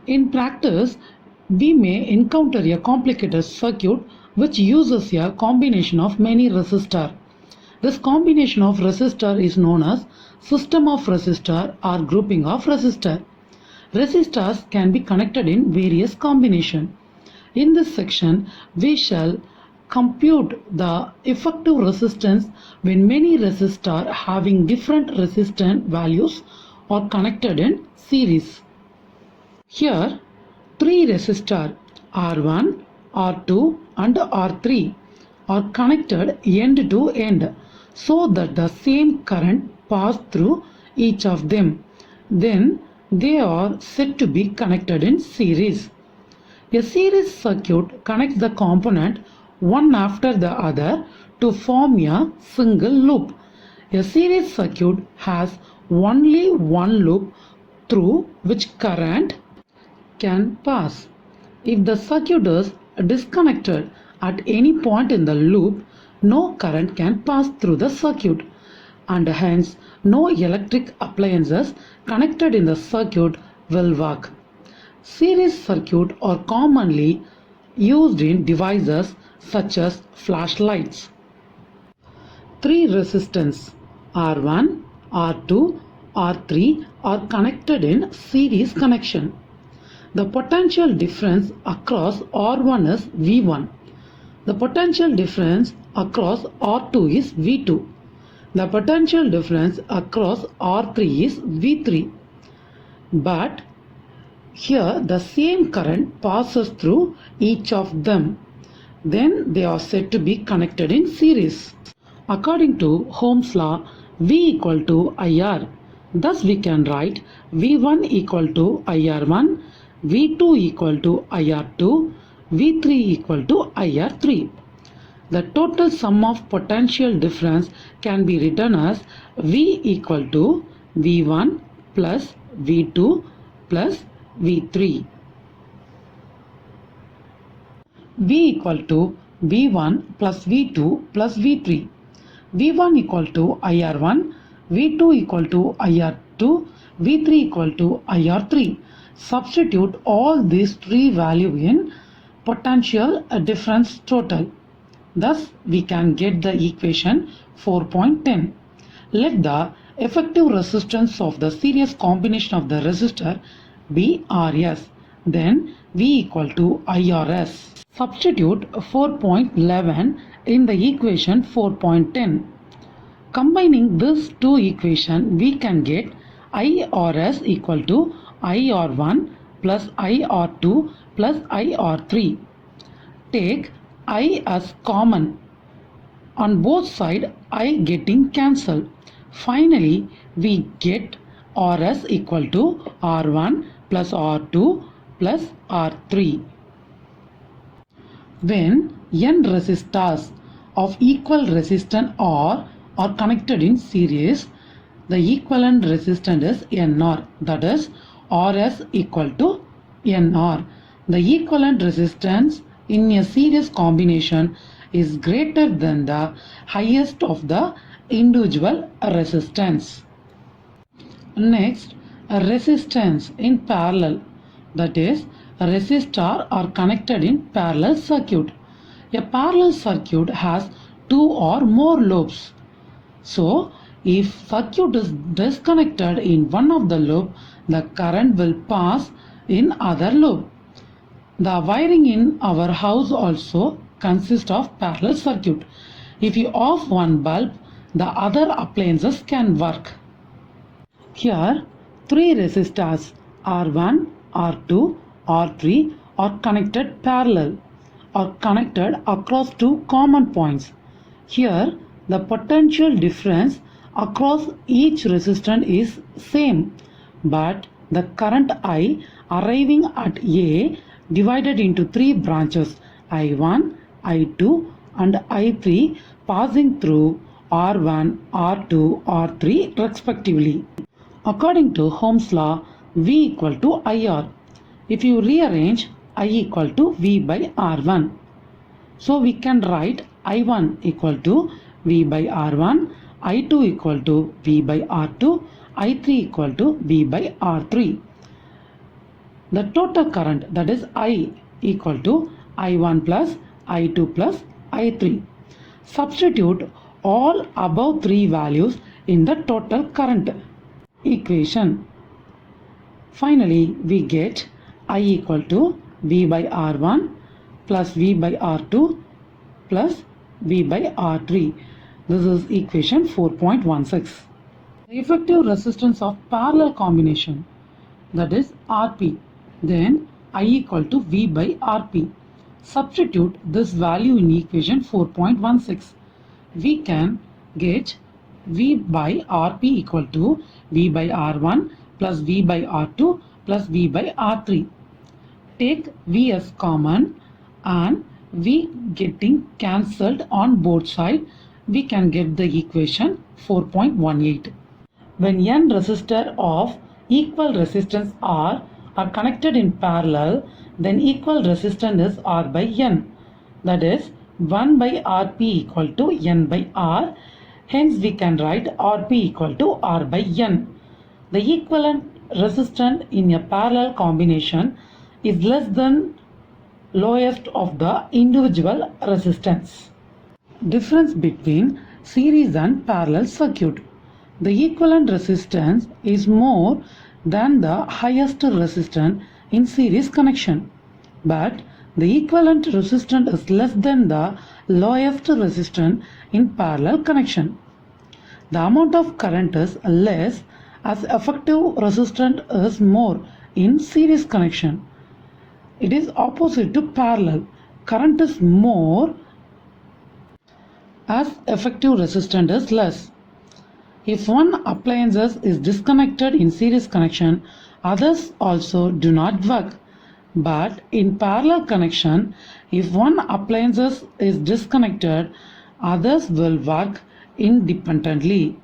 In practice, we may encounter a complicated circuit which uses a combination of many resistors. This combination of resistor is known as system of resistor or grouping of resistor. Resistors can be connected in various combinations. In this section, we shall compute the effective resistance when many resistors having different resistance values are connected in series. Here, three resistors R1, R2 and R3 are connected end to end so that the same current passes through each of them. Then they are said to be connected in series. A series circuit connects the component one after the other to form a single loop. A series circuit has only one loop through which current can pass. If the circuit is disconnected at any point in the loop, no current can pass through the circuit, and hence no electric appliances connected in the circuit will work. Series circuits are commonly used in devices such as flashlights. Three resistors R1, R2, R3 are connected in series connection. The potential difference across R1 is V1. The potential difference across R2 is V2. The potential difference across R3 is V3. But here the same current passes through each of them. Then they are said to be connected in series. According to Ohm's law, V equal to IR. Thus we can write V1 equal to IR1, V2 equal to IR2, V3 equal to IR3. The total sum of potential difference can be written as V equal to V1 plus V2 plus V3. V equal to V1 plus V2 plus V3. V1 equal to IR1, V2 equal to IR2, V3 equal to IR3. Substitute all these three values in potential difference total. Thus, we can get the equation 4.10. Let the effective resistance of the series combination of the resistor be Rs. Then V equal to IRS. Substitute 4.11 in the equation 4.10. Combining these two equations, we can get IRS equal to IR1 plus IR2 plus IR3. Take I as common. On both sides, I getting cancelled. Finally, we get Rs equal to R1 plus R2 plus R3. When n resistors of equal resistance R are connected in series, the equivalent resistance is NR, that is Rs equal to NR. The equivalent resistance in a series combination is greater than the highest of the individual resistance. Next, a resistance in parallel, that is resistors are connected in parallel circuit. A parallel circuit has two or more loops. So, if circuit is disconnected in one of the loop, the current will pass in other loop. The wiring in our house also consists of parallel circuit. If you off one bulb, the other appliances can work. Here, three resistors R1, R2, R3 are connected parallel, or connected across two common points. Here, the potential difference across each resistor is same, but the current I arriving at A divided into three branches I1, I2 and I3 passing through R1, R2, R3 respectively. According to Ohm's law, V equal to IR. If you rearrange, I equal to V by R1. So we can write I1 equal to V by R1, I2 equal to V by R2, I3 equal to V by R3. the total current, that is I, equal to I1 plus I2 plus I3. Substitute all above three values in the total current equation. Finally, we get I equal to V by R1 plus V by R2 plus V by R3. This is equation 4.16. The effective resistance of parallel combination, that is Rp. Then I equal to V by Rp. Substitute this value in equation 4.16. We can get V by Rp equal to V by R1 plus V by R2 plus V by R3. Take V as common and V getting cancelled on both sides, we can get the equation 4.18. When n resistors of equal resistance R are connected in parallel, then equal resistance is R by n. That is 1 by Rp equal to n by R. Hence we can write Rp equal to R by n. The equivalent resistance in a parallel combination is less than lowest of the individual resistance. Difference between series and parallel circuit. The equivalent resistance is more than the highest resistance in series connection, but the equivalent resistance is less than the lowest resistance in parallel connection. The amount of current is less as effective resistance is more in series connection. It is opposite to parallel. Current is more as effective resistance is less. If one appliance is disconnected in series connection, others also do not work. But in parallel connection, if one appliance is disconnected, others will work independently.